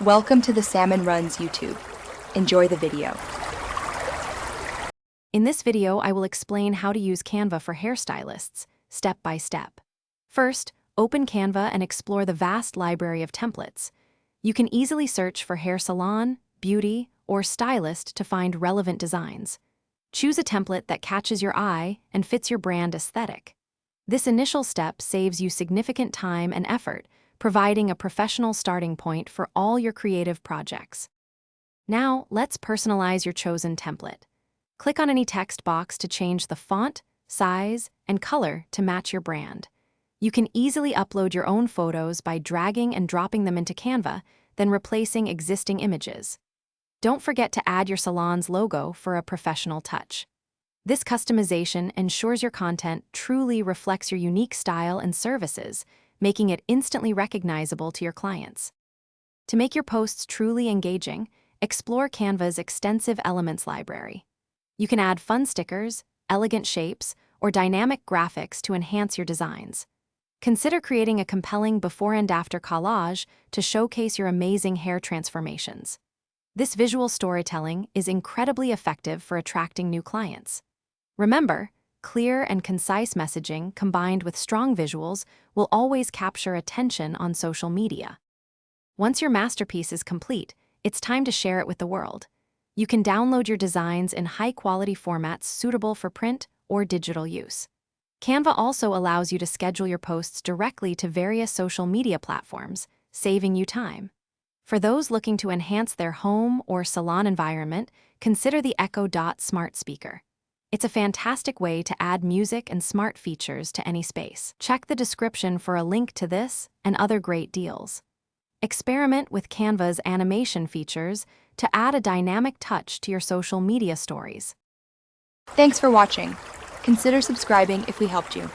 Welcome to the Salmon Runs YouTube. Enjoy the video. In this video, I will explain how to use Canva for hairstylists, step by step. First, open Canva and explore the vast library of templates. You can easily search for hair salon, beauty, or stylist to find relevant designs. Choose a template that catches your eye and fits your brand aesthetic. This initial step saves you significant time and effort, providing a professional starting point for all your creative projects. Now, let's personalize your chosen template. Click on any text box to change the font, size, and color to match your brand. You can easily upload your own photos by dragging and dropping them into Canva, then replacing existing images. Don't forget to add your salon's logo for a professional touch. This customization ensures your content truly reflects your unique style and services, making it instantly recognizable to your clients. To make your posts truly engaging, explore Canva's extensive elements library. You can add fun stickers, elegant shapes, or dynamic graphics to enhance your designs. Consider creating a compelling before and after collage to showcase your amazing hair transformations. This visual storytelling is incredibly effective for attracting new clients. Remember, clear and concise messaging combined with strong visuals will always capture attention on social media. Once your masterpiece is complete, it's time to share it with the world. You can download your designs in high-quality formats suitable for print or digital use. Canva also allows you to schedule your posts directly to various social media platforms, saving you time. For those looking to enhance their home or salon environment, consider the Echo Dot smart speaker. It's a fantastic way to add music and smart features to any space. Check the description for a link to this and other great deals. Experiment with Canva's animation features to add a dynamic touch to your social media stories. Thanks for watching. Consider subscribing if we helped you.